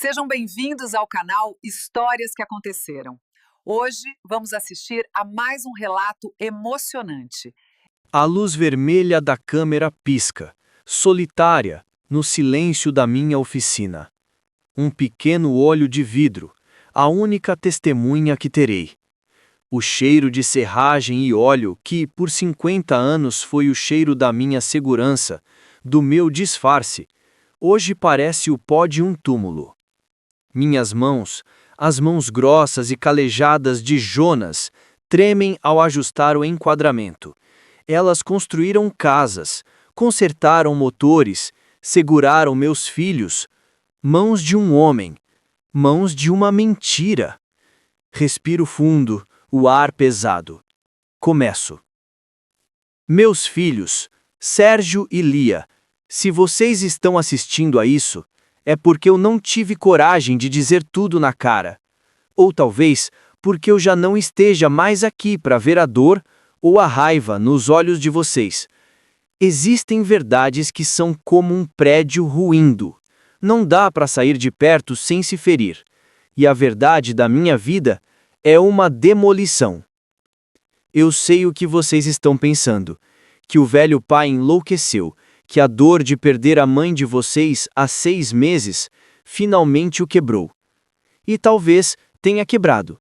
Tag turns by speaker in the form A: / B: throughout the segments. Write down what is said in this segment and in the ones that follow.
A: Sejam bem-vindos ao canal Histórias que Aconteceram. Hoje vamos assistir a mais um relato emocionante.
B: A luz vermelha da câmera pisca, solitária, no silêncio da minha oficina. Um pequeno olho de vidro, a única testemunha que terei. O cheiro de serragem e óleo que, por 50 anos, foi o cheiro da minha segurança, do meu disfarce, hoje parece o pó de um túmulo. Minhas mãos, as mãos grossas e calejadas de Jonas, tremem ao ajustar o enquadramento. Elas construíram casas, consertaram motores, seguraram meus filhos. Mãos de um homem, mãos de uma mentira. Respiro fundo, o ar pesado. Começo. Meus filhos, Sérgio e Lia, se vocês estão assistindo a isso, é porque eu não tive coragem de dizer tudo na cara. Ou talvez porque eu já não esteja mais aqui para ver a dor ou a raiva nos olhos de vocês. Existem verdades que são como um prédio ruindo. Não dá para sair de perto sem se ferir. E a verdade da minha vida é uma demolição. Eu sei o que vocês estão pensando, que o velho pai enlouqueceu, que a dor de perder a mãe de vocês há 6 meses finalmente o quebrou. E talvez tenha quebrado.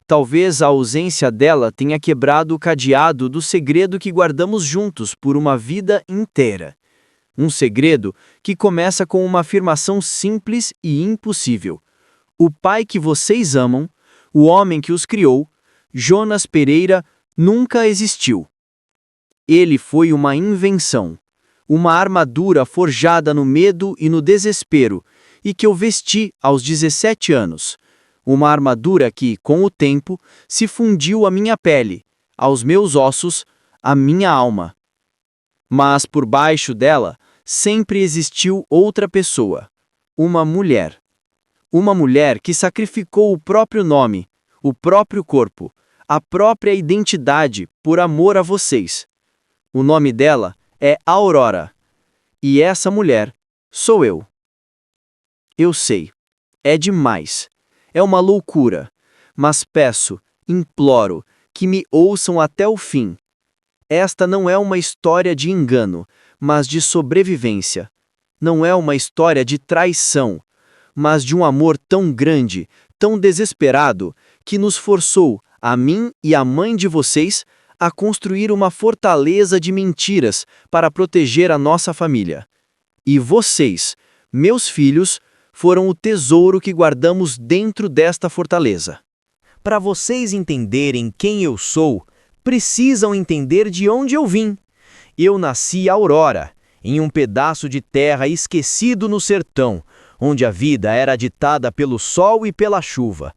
B: Talvez a ausência dela tenha quebrado o cadeado do segredo que guardamos juntos por uma vida inteira. Um segredo que começa com uma afirmação simples e impossível. O pai que vocês amam, o homem que os criou, Jonas Pereira, nunca existiu. Ele foi uma invenção. Uma armadura forjada no medo e no desespero, e que eu vesti aos 17 anos. Uma armadura que, com o tempo, se fundiu à minha pele, aos meus ossos, à minha alma. Mas por baixo dela, sempre existiu outra pessoa. Uma mulher. Uma mulher que sacrificou o próprio nome, o próprio corpo, a própria identidade por amor a vocês. O nome dela é Aurora. E essa mulher sou eu. Eu sei. É demais. É uma loucura. Mas peço, imploro, que me ouçam até o fim. Esta não é uma história de engano, mas de sobrevivência. Não é uma história de traição, mas de um amor tão grande, tão desesperado, que nos forçou, a mim e a mãe de vocês, a construir uma fortaleza de mentiras para proteger a nossa família. E vocês, meus filhos, foram o tesouro que guardamos dentro desta fortaleza. Para vocês entenderem quem eu sou, precisam entender de onde eu vim. Eu nasci Aurora, em um pedaço de terra esquecido no sertão, onde a vida era ditada pelo sol e pela chuva.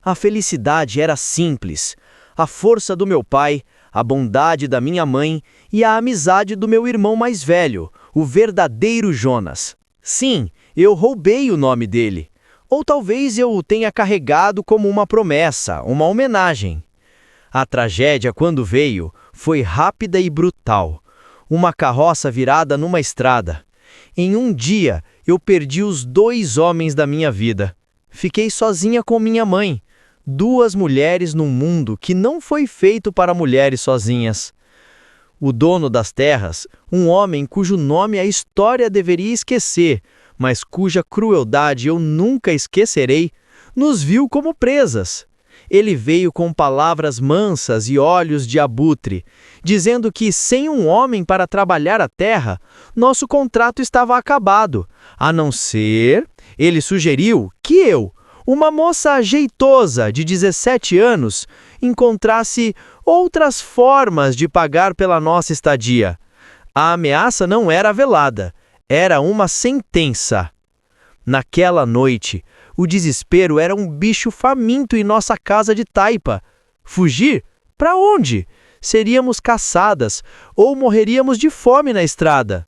B: A felicidade era simples. A força do meu pai, a bondade da minha mãe e a amizade do meu irmão mais velho, o verdadeiro Jonas. Sim, eu roubei o nome dele. Ou talvez eu o tenha carregado como uma promessa, uma homenagem. A tragédia, quando veio, foi rápida e brutal. Uma carroça virada numa estrada. Em um dia, eu perdi os 2 homens da minha vida. Fiquei sozinha com minha mãe. 2 mulheres num mundo que não foi feito para mulheres sozinhas. O dono das terras, um homem cujo nome a história deveria esquecer, mas cuja crueldade eu nunca esquecerei, nos viu como presas. Ele veio com palavras mansas e olhos de abutre, dizendo que sem um homem para trabalhar a terra, nosso contrato estava acabado, a não ser, ele sugeriu que eu, uma moça jeitosa de 17 anos, encontrasse outras formas de pagar pela nossa estadia. A ameaça não era velada, era uma sentença. Naquela noite, o desespero era um bicho faminto em nossa casa de taipa. Fugir? Para onde? Seríamos caçadas ou morreríamos de fome na estrada.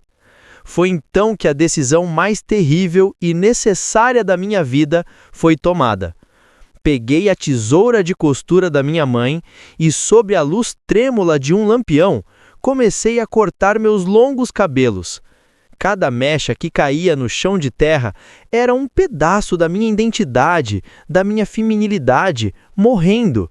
B: Foi então que a decisão mais terrível e necessária da minha vida foi tomada. Peguei a tesoura de costura da minha mãe e, sob a luz trêmula de um lampião, comecei a cortar meus longos cabelos.
C: Cada mecha que caía no chão de terra era um pedaço da minha identidade, da minha feminilidade, morrendo.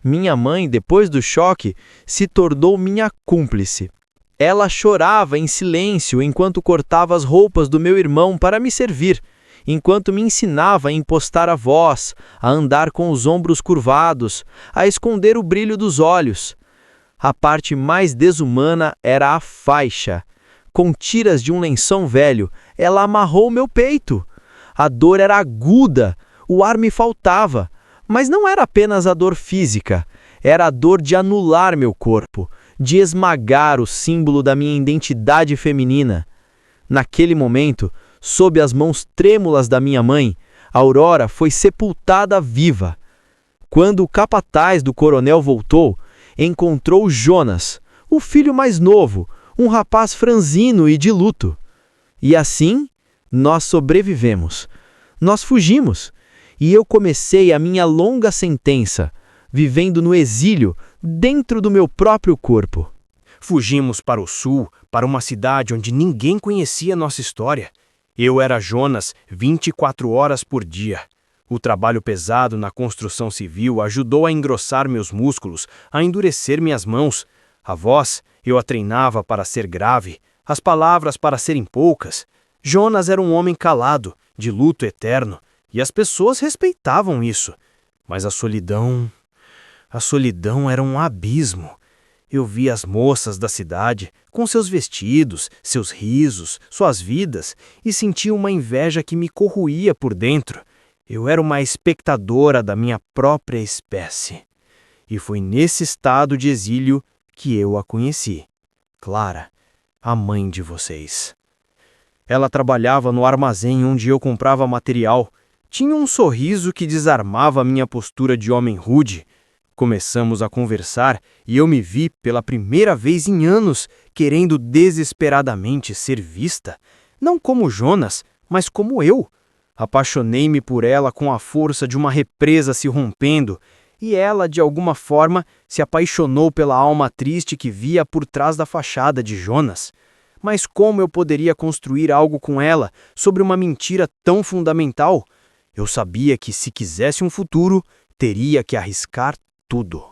C: Minha mãe, depois do choque, se tornou minha cúmplice. Ela chorava em silêncio enquanto cortava as roupas do meu irmão para me servir, enquanto me ensinava a impostar a voz, a andar com os ombros curvados, a esconder o brilho dos olhos. A parte mais desumana era a faixa. Com tiras de um lenção velho, ela amarrou meu peito. A dor era aguda, o ar me faltava. Mas não era apenas a dor física, era a dor de anular meu corpo, de esmagar o símbolo da minha identidade feminina. Naquele momento, sob as mãos trêmulas da minha mãe, Aurora foi sepultada viva. Quando o capataz do coronel voltou, encontrou Jonas, o filho mais novo, um rapaz franzino e de luto. E assim, nós sobrevivemos. Nós fugimos. E eu comecei a minha longa sentença, vivendo no exílio, dentro do meu próprio corpo.
B: Fugimos para o sul, para uma cidade onde ninguém conhecia nossa história. Eu era Jonas 24 horas por dia. O trabalho pesado na construção civil ajudou a engrossar meus músculos, a endurecer minhas mãos. A voz, eu a treinava para ser grave, as palavras para serem poucas. Jonas era um homem calado, de luto eterno. E as pessoas respeitavam isso. Mas a solidão era um abismo. Eu via as moças da cidade, com seus vestidos, seus risos, suas vidas, e sentia uma inveja que me corroía por dentro. Eu era uma espectadora da minha própria espécie. E foi nesse estado de exílio que eu a conheci. Clara, a mãe de vocês. Ela trabalhava no armazém onde eu comprava material. Tinha um sorriso que desarmava a minha postura de homem rude. Começamos a conversar e eu me vi pela primeira vez em anos querendo desesperadamente ser vista. Não como Jonas, mas como eu. Apaixonei-me por ela com a força de uma represa se rompendo, e ela, de alguma forma, se apaixonou pela alma triste que via por trás da fachada de Jonas. Mas como eu poderia construir algo com ela sobre uma mentira tão fundamental? Eu sabia que, se quisesse um futuro, teria que arriscar tudo.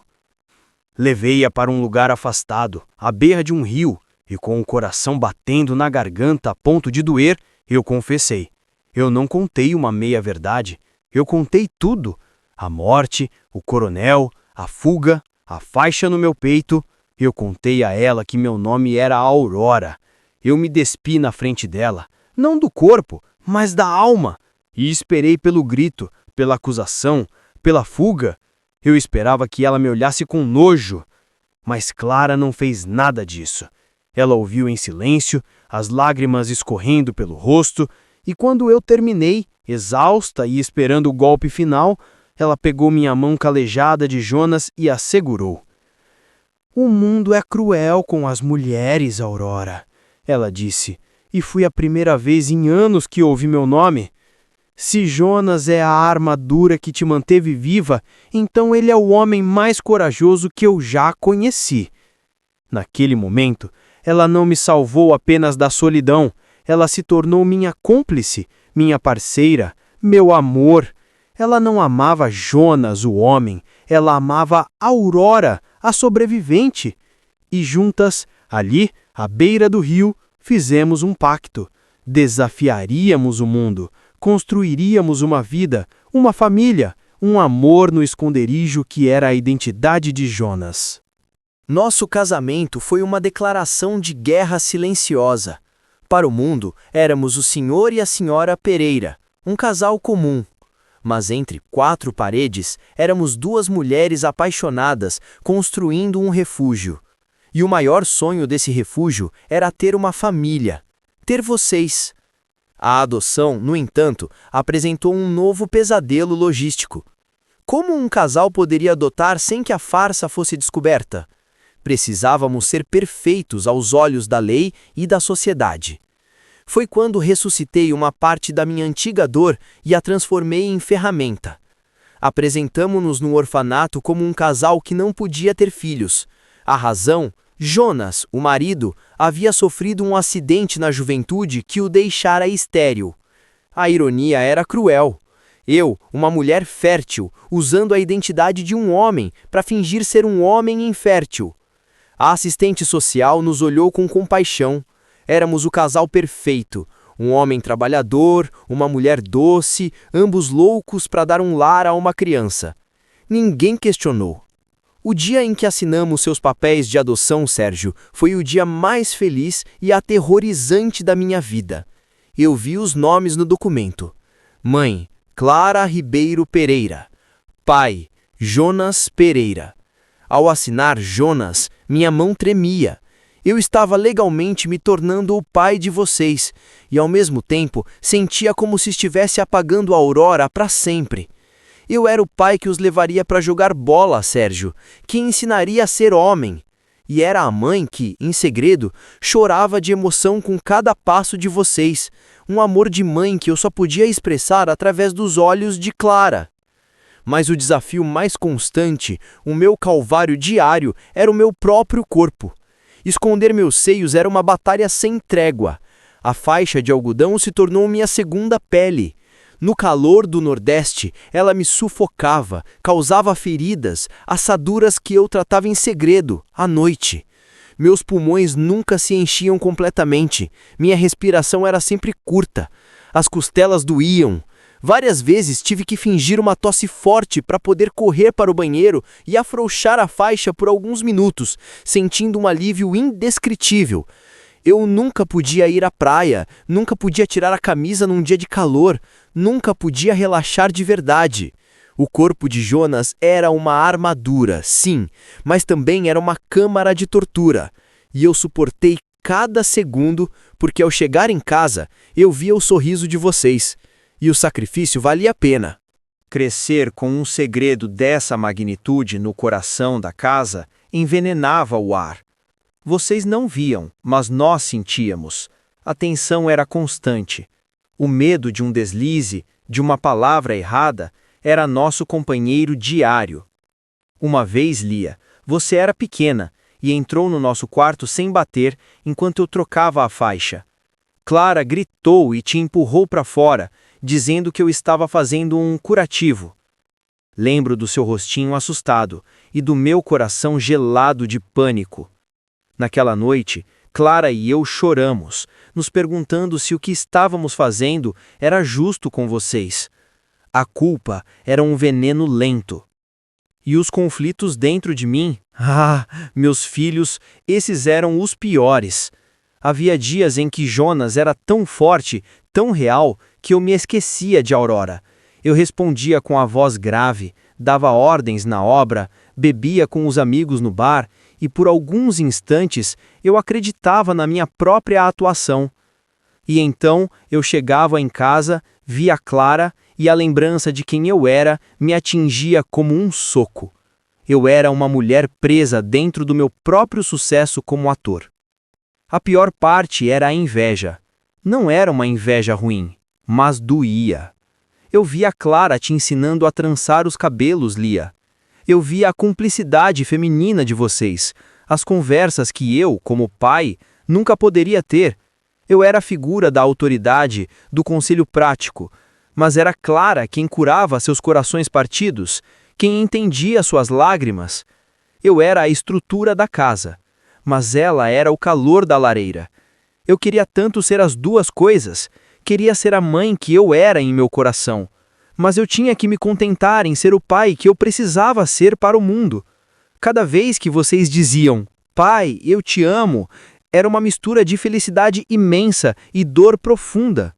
B: Levei-a para um lugar afastado, à beira de um rio, e com o coração batendo na garganta a ponto de doer, eu confessei. Eu não contei uma meia-verdade, eu contei tudo. A morte, o coronel, a fuga, a faixa no meu peito. Eu contei a ela que meu nome era Aurora. Eu me despi na frente dela, não do corpo, mas da alma. E esperei pelo grito, pela acusação, pela fuga. Eu esperava que ela me olhasse com nojo. Mas Clara não fez nada disso. Ela ouviu em silêncio, as lágrimas escorrendo pelo rosto, e quando eu terminei, exausta e esperando o golpe final, ela pegou minha mão calejada de Jonas e a segurou. "O mundo é cruel com as mulheres, Aurora", ela disse, e foi a primeira vez em anos que ouvi meu nome. "Se Jonas é a armadura que te manteve viva, então ele é o homem mais corajoso que eu já conheci." Naquele momento, ela não me salvou apenas da solidão, ela se tornou minha cúmplice, minha parceira, meu amor. Ela não amava Jonas, o homem, ela amava Aurora, a sobrevivente. E juntas, ali, à beira do rio, fizemos um pacto. Desafiaríamos o mundo. Construiríamos uma vida, uma família, um amor no esconderijo que era a identidade de Jonas. Nosso casamento foi uma declaração de guerra silenciosa. Para o mundo, éramos o senhor e a senhora Pereira, um casal comum. Mas entre quatro paredes, éramos duas mulheres apaixonadas construindo um refúgio. E o maior sonho desse refúgio era ter uma família, ter vocês. A adoção, no entanto, apresentou um novo pesadelo logístico. Como um casal poderia adotar sem que a farsa fosse descoberta? Precisávamos ser perfeitos aos olhos da lei e da sociedade. Foi quando ressuscitei uma parte da minha antiga dor e a transformei em ferramenta. Apresentamo-nos no orfanato como um casal que não podia ter filhos. A razão?
C: Jonas, o marido, havia sofrido um acidente na juventude que o deixara estéril. A ironia era cruel. Eu, uma mulher fértil, usando a identidade de um homem para fingir ser um homem infértil. A assistente social nos olhou com compaixão. Éramos o casal perfeito. Um homem trabalhador, uma mulher doce, ambos loucos para dar um lar a uma criança. Ninguém questionou. O dia em que assinamos seus papéis de adoção, Sérgio, foi o dia mais feliz e aterrorizante da minha vida. Eu vi os nomes no documento. Mãe, Clara Ribeiro Pereira. Pai, Jonas Pereira. Ao assinar Jonas, minha mão tremia. Eu estava legalmente me tornando o pai de vocês e, ao mesmo tempo, sentia como se estivesse apagando a aurora para sempre. Eu era o pai que os levaria para jogar bola, Sérgio, que ensinaria a ser homem. E era a mãe que, em segredo, chorava de emoção com cada passo de vocês, um amor de mãe que eu só podia expressar através dos olhos de Clara. Mas o desafio mais constante, o meu calvário diário, era o meu próprio corpo. Esconder meus seios era uma batalha sem trégua. A faixa de algodão se tornou minha segunda pele. No calor do Nordeste, ela me sufocava, causava feridas, assaduras que eu tratava em segredo, à noite. Meus pulmões nunca se enchiam completamente, minha respiração era sempre curta. As costelas doíam. Várias vezes tive que fingir uma tosse forte para poder correr para o banheiro e afrouxar a faixa por alguns minutos, sentindo um alívio indescritível. Eu nunca podia ir à praia, nunca podia tirar a camisa num dia de calor, nunca podia relaxar de verdade. O corpo de Jonas era uma armadura, sim, mas também era uma câmara de tortura. E eu suportei cada segundo, porque ao chegar em casa, eu via o sorriso de vocês. E o sacrifício valia a pena.
B: Crescer com um segredo dessa magnitude no coração da casa envenenava o ar. Vocês não viam, mas nós sentíamos. A tensão era constante. O medo de um deslize, de uma palavra errada, era nosso companheiro diário. Uma vez, Lia, você era pequena e entrou no nosso quarto sem bater enquanto eu trocava a faixa. Clara gritou e te empurrou para fora, dizendo que eu estava fazendo um curativo. Lembro do seu rostinho assustado e do meu coração gelado de pânico. Naquela noite, Clara e eu choramos, nos perguntando se o que estávamos fazendo era justo com vocês. A culpa era um veneno lento. E os conflitos dentro de mim? Ah, meus filhos, esses eram os piores. Havia dias em que Jonas era tão forte, tão real, que eu me esquecia de Aurora. Eu respondia com a voz grave, dava ordens na obra, bebia com os amigos no bar, e por alguns instantes eu acreditava na minha própria atuação. E então eu chegava em casa, via Clara, e a lembrança de quem eu era me atingia como um soco. Eu era uma mulher presa dentro do meu próprio sucesso como ator. A pior parte era a inveja. Não era uma inveja ruim, mas doía. Eu via Clara te ensinando a trançar os cabelos, Lia. Eu via a cumplicidade feminina de vocês, as conversas que eu, como pai, nunca poderia ter. Eu era a figura da autoridade, do conselho prático, mas era Clara quem curava seus corações partidos, quem entendia suas lágrimas. Eu era a estrutura da casa, mas ela era o calor da lareira. Eu queria tanto ser as duas coisas, queria ser a mãe que eu era em meu coração, mas eu tinha que me contentar em ser o pai que eu precisava ser para o mundo. Cada vez que vocês diziam, pai, eu te amo, era uma mistura de felicidade imensa e dor profunda.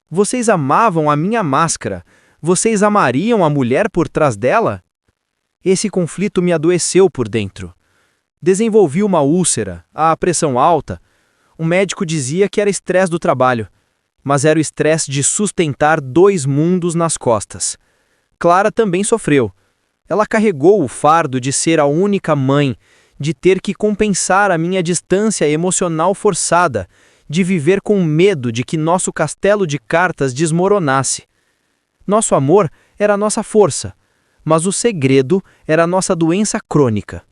B: Vocês amavam a minha máscara, vocês amariam a mulher por trás dela? Esse conflito me adoeceu por dentro. Desenvolvi uma úlcera, a pressão alta. O médico dizia que era estresse do trabalho, mas era o estresse de sustentar 2 mundos nas costas. Clara também sofreu. Ela carregou o fardo de ser a única mãe, de ter que compensar a minha distância emocional forçada, de viver com medo de que nosso castelo de cartas desmoronasse. Nosso amor era nossa força, mas o segredo era nossa doença crônica.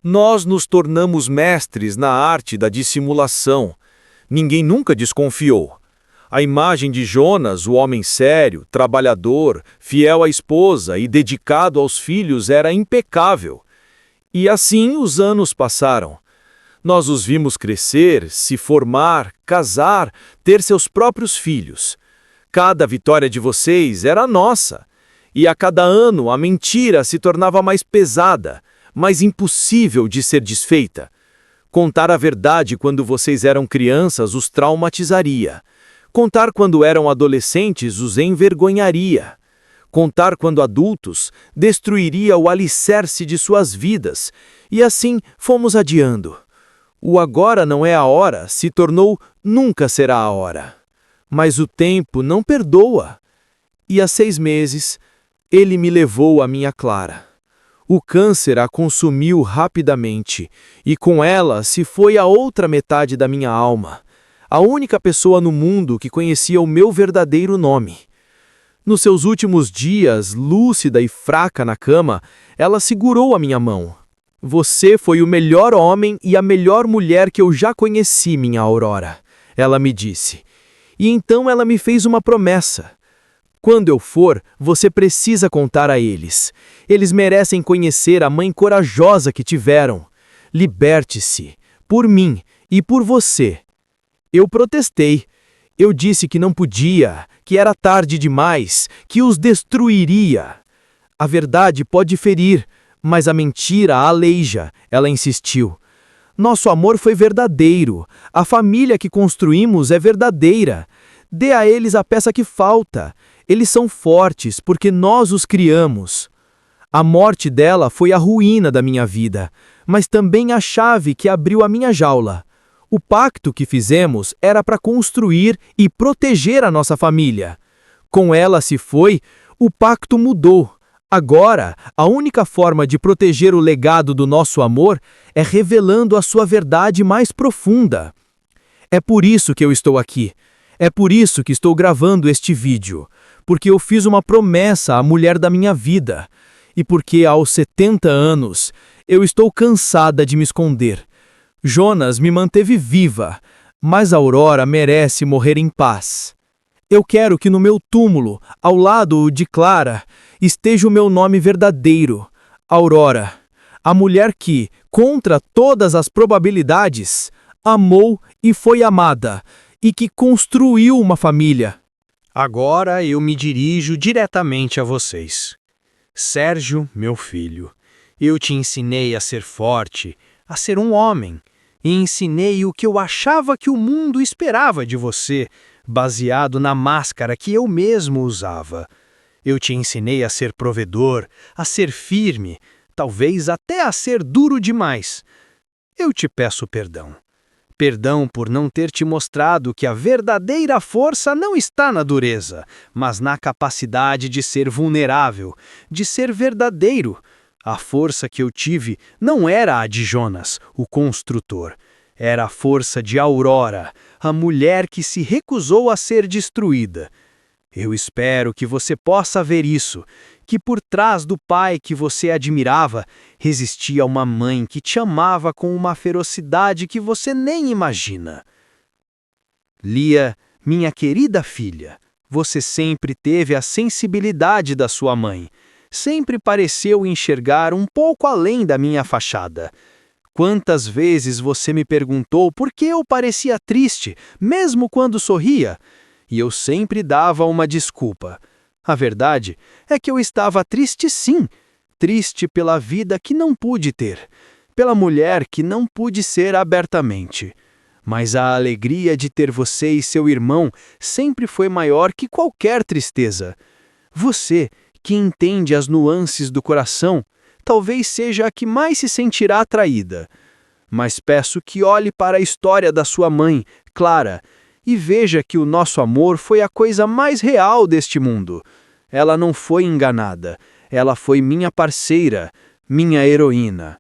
B: Nós nos tornamos mestres na arte da dissimulação. Ninguém nunca desconfiou. A imagem de Jonas, o homem sério, trabalhador, fiel à esposa e dedicado aos filhos, era impecável. E assim os anos passaram. Nós os vimos crescer, se formar, casar, ter seus próprios filhos. Cada vitória de vocês era nossa. E a cada ano a mentira se tornava mais pesada, mais impossível de ser desfeita. Contar a verdade quando vocês eram crianças os traumatizaria. Contar quando eram adolescentes os envergonharia. Contar quando adultos destruiria o alicerce de suas vidas. E assim fomos adiando. O agora não é a hora se tornou nunca será a hora. Mas o tempo não perdoa. E há 6 meses, ele me levou a minha Clara. O câncer a consumiu rapidamente, e com ela se foi a outra metade da minha alma, a única pessoa no mundo que conhecia o meu verdadeiro nome. Nos seus últimos dias, lúcida e fraca na cama, ela segurou a minha mão. Você foi o melhor homem e a melhor mulher que eu já conheci, minha Aurora, ela me disse. E então ela me fez uma promessa. Quando eu for, você precisa contar a eles. Eles merecem conhecer a mãe corajosa que tiveram. Liberte-se, por mim e por você. Eu protestei. Eu disse que não podia, que era tarde demais, que os destruiria. A verdade pode ferir, mas a mentira aleija, ela insistiu. Nosso amor foi verdadeiro. A família que construímos é verdadeira. Dê a eles a peça que falta. Eles são fortes porque nós os criamos. A morte dela foi a ruína da minha vida, mas também a chave que abriu a minha jaula. O pacto que fizemos era para construir e proteger a nossa família. Com ela se foi, o pacto mudou. Agora, a única forma de proteger o legado do nosso amor é revelando a sua verdade mais profunda. É por isso que eu estou aqui. É por isso que estou gravando este vídeo. Porque eu fiz uma promessa à mulher da minha vida. E porque aos 70 anos, eu estou cansada de me esconder. Jonas me manteve viva, mas Aurora merece morrer em paz. Eu quero que no meu túmulo, ao lado de Clara, esteja o meu nome verdadeiro, Aurora, a mulher que, contra todas as probabilidades, amou e foi amada, e que construiu uma família.
C: Agora eu me dirijo diretamente a vocês. Sérgio, meu filho, eu te ensinei a ser forte, a ser um homem, e ensinei o que eu achava que o mundo esperava de você, baseado na máscara que eu mesmo usava. Eu te ensinei a ser provedor, a ser firme, talvez até a ser duro demais. Eu te peço perdão. Perdão por não ter te mostrado que a verdadeira força não está na dureza, mas na capacidade de ser vulnerável, de ser verdadeiro. A força que eu tive não era a de Jonas, o construtor. Era a força de Aurora, a mulher que se recusou a ser destruída. Eu espero que você possa ver isso, que por trás do pai que você admirava, existia uma mãe que te amava com uma ferocidade que você nem imagina. Lia, minha querida filha, você sempre teve a sensibilidade da sua mãe. Sempre pareceu enxergar um pouco além da minha fachada. Quantas vezes você me perguntou por que eu parecia triste, mesmo quando sorria? E eu sempre dava uma desculpa. A verdade é que eu estava triste sim, triste pela vida que não pude ter, pela mulher que não pude ser abertamente. Mas a alegria de ter você e seu irmão sempre foi maior que qualquer tristeza. Você, que entende as nuances do coração, talvez seja a que mais se sentirá atraída. Mas peço que olhe para a história da sua mãe, Clara, e veja que o nosso amor foi a coisa mais real deste mundo. Ela não foi enganada, ela foi minha parceira, minha heroína.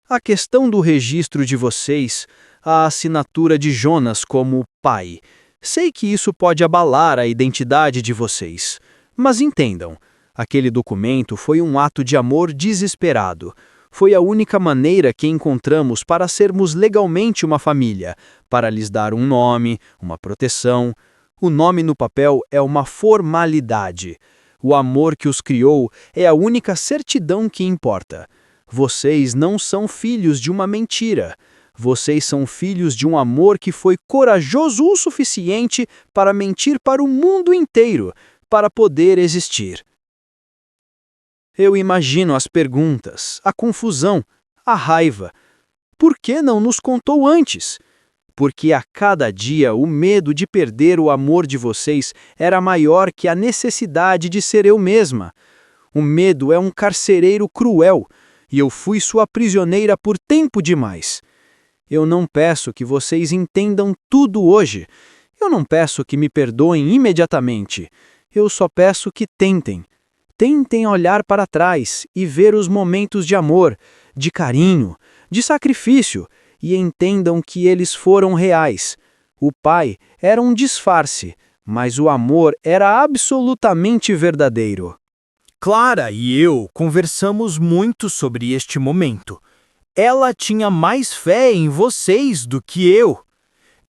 C: A questão do registro de vocês, a assinatura de Jonas como pai. Sei que isso pode abalar a identidade de vocês, mas entendam, aquele documento foi um ato de amor desesperado,
B: Foi a única maneira que encontramos para sermos legalmente uma família, para lhes dar um nome, uma proteção. O nome no papel é uma formalidade. O amor que os criou é a única certidão que importa. Vocês não são filhos de uma mentira. Vocês são filhos de um amor que foi corajoso o suficiente para mentir para o mundo inteiro, para poder existir. Eu imagino as perguntas, a confusão, a raiva. Por que não nos contou antes? Porque a cada dia o medo de perder o amor de vocês era maior que a necessidade de ser eu mesma. O medo é um carcereiro cruel, e eu fui sua prisioneira por tempo demais. Eu não peço que vocês entendam tudo hoje. Eu não peço que me perdoem imediatamente. Eu só peço que tentem. Tentem olhar para trás e ver os momentos de amor, de carinho, de sacrifício, e entendam que eles foram reais. O pai era um disfarce, mas o amor era absolutamente verdadeiro.
D: Clara e eu conversamos muito sobre este momento. Ela tinha mais fé em vocês do que eu.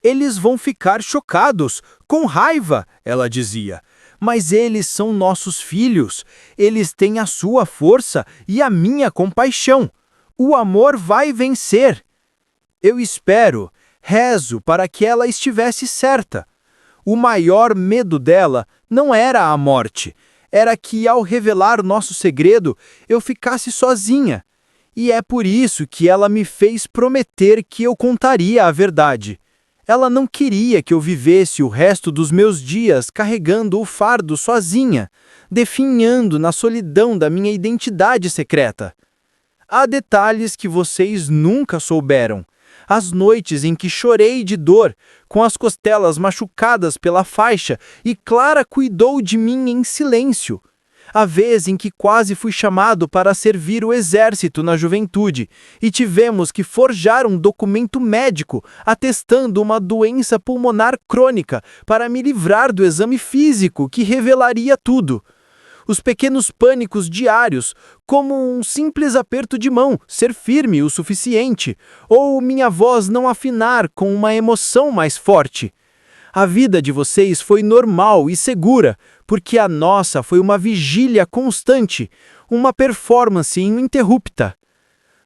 D: Eles vão ficar chocados, com raiva, ela dizia. Mas eles são nossos filhos. Eles têm a sua força e a minha compaixão. O amor vai vencer. Eu espero, rezo para que ela estivesse certa. O maior medo dela não era a morte. Era que, ao revelar nosso segredo, eu ficasse sozinha. E é por isso que ela me fez prometer que eu contaria a verdade. Ela não queria que eu vivesse o resto dos meus dias carregando o fardo sozinha, definhando na solidão da minha identidade secreta. Há detalhes que vocês nunca souberam. As noites em que chorei de dor, com as costelas machucadas pela faixa, e Clara cuidou de mim em silêncio. A vez em que quase fui chamado para servir o exército na juventude e tivemos que forjar um documento médico atestando uma doença pulmonar crônica para me livrar do exame físico que revelaria tudo. Os pequenos pânicos diários, como um simples aperto de mão ser firme o suficiente, ou minha voz não afinar com uma emoção mais forte. A vida de vocês foi normal e segura, porque a nossa foi uma vigília constante, uma performance ininterrupta.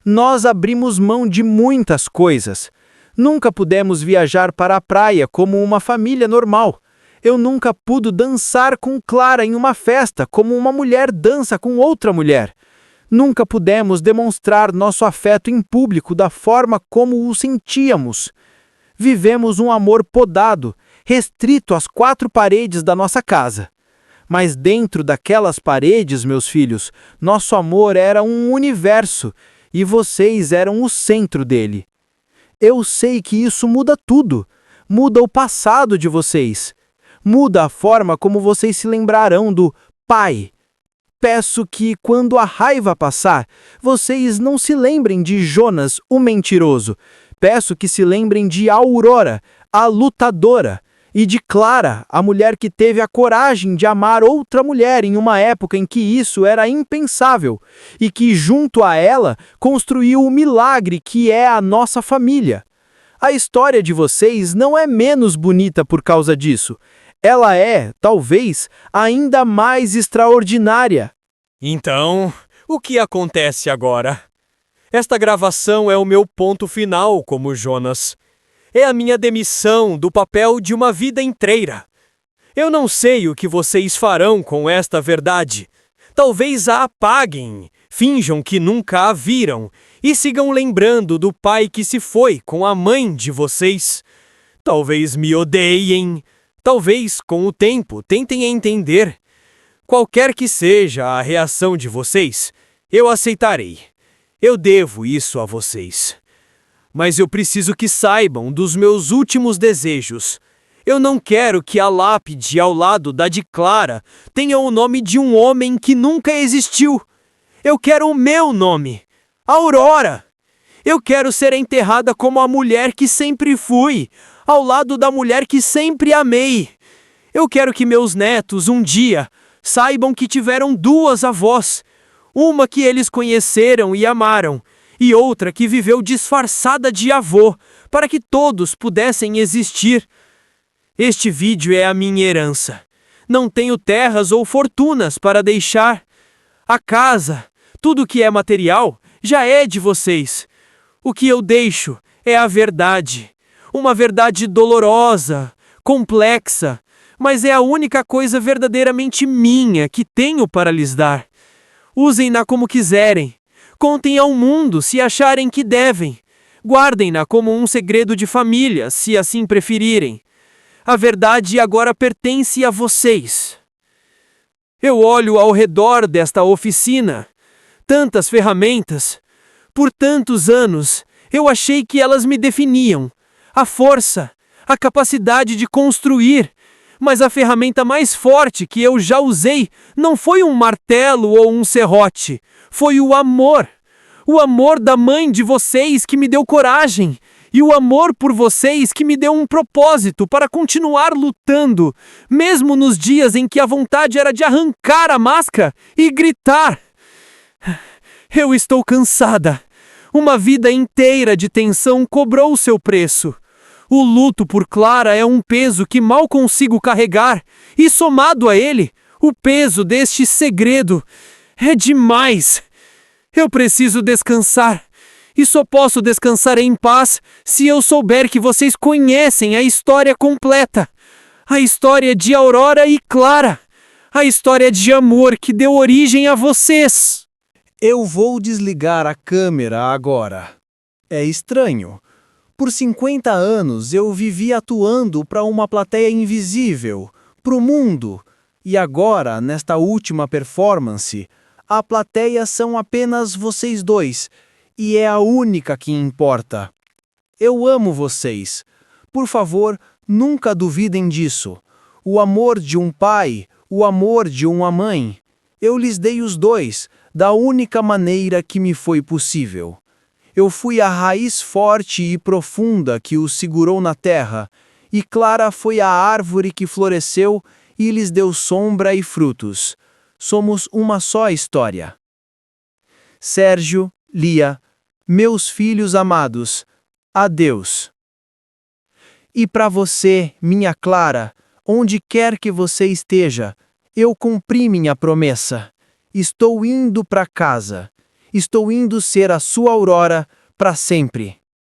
D: Nós abrimos mão de muitas coisas. Nunca pudemos viajar para a praia como uma família normal. Eu nunca pude dançar com Clara em uma festa como uma mulher dança com outra mulher. Nunca pudemos demonstrar nosso afeto em público da forma como o sentíamos. Vivemos um amor podado, restrito às 4 paredes da nossa casa. Mas dentro daquelas paredes, meus filhos, nosso amor era um universo e vocês eram o centro dele. Eu sei que isso muda tudo. Muda o passado de vocês. Muda a forma como vocês se lembrarão do pai. Peço que, quando a raiva passar, vocês não se lembrem de Jonas, o mentiroso. Peço que se lembrem de Aurora, a lutadora, e de Clara, a mulher que teve a coragem de amar outra mulher em uma época em que isso era impensável, e que, junto a ela, construiu o milagre que é a nossa família. A história de vocês não é menos bonita por causa disso. Ela é, talvez, ainda mais extraordinária.
E: Então, o que acontece agora? Esta gravação é o meu ponto final como Jonas. É a minha demissão do papel de uma vida inteira. Eu não sei o que vocês farão com esta verdade. Talvez a apaguem, finjam que nunca a viram e sigam lembrando do pai que se foi com a mãe de vocês. Talvez me odeiem. Talvez, com o tempo, tentem entender. Qualquer que seja a reação de vocês, eu aceitarei. Eu devo isso a vocês. Mas eu preciso que saibam dos meus últimos desejos. Eu não quero que a lápide ao lado da de Clara tenha o nome de um homem que nunca existiu. Eu quero o meu nome, Aurora. Eu quero ser enterrada como a mulher que sempre fui, ao lado da mulher que sempre amei. Eu quero que meus netos, um dia, saibam que tiveram 2 avós. Uma que eles conheceram e amaram, e outra que viveu disfarçada de avô, para que todos pudessem existir. Este vídeo é a minha herança. Não tenho terras ou fortunas para deixar. A casa, tudo que é material, já é de vocês. O que eu deixo é a verdade. Uma verdade dolorosa, complexa, mas é a única coisa verdadeiramente minha que tenho para lhes dar. Usem-na como quiserem. Contem ao mundo se acharem que devem. Guardem-na como um segredo de família, se assim preferirem. A verdade agora pertence a vocês. Eu olho ao redor desta oficina. Tantas ferramentas. Por tantos anos, eu achei que elas me definiam. A força, a capacidade de construir. Mas a ferramenta mais forte que eu já usei não foi um martelo ou um serrote. Foi o amor. O amor da mãe de vocês que me deu coragem. E o amor por vocês que me deu um propósito para continuar lutando, mesmo nos dias em que a vontade era de arrancar a máscara e gritar. Eu estou cansada. Uma vida inteira de tensão cobrou seu preço. O luto por Clara é um peso que mal consigo carregar, e somado a ele, o peso deste segredo é demais. Eu preciso descansar, e só posso descansar em paz se eu souber que vocês conhecem a história completa. A história de Aurora e Clara. A história de amor que deu origem a vocês.
B: Eu vou desligar a câmera agora. É estranho. Por 50 anos eu vivi atuando para uma plateia invisível, para o mundo. E agora, nesta última performance, a plateia são apenas vocês dois. E é a única que importa. Eu amo vocês. Por favor, nunca duvidem disso. O amor de um pai, o amor de uma mãe. Eu lhes dei os dois, da única maneira que me foi possível. Eu fui a raiz forte e profunda que os segurou na terra, e Clara foi a árvore que floresceu e lhes deu sombra e frutos. Somos uma só história. Sérgio, Lia, meus filhos amados, adeus. E para você, minha Clara, onde quer que você esteja, eu cumpri minha promessa. Estou indo para casa. Estou indo ser a sua Aurora para sempre.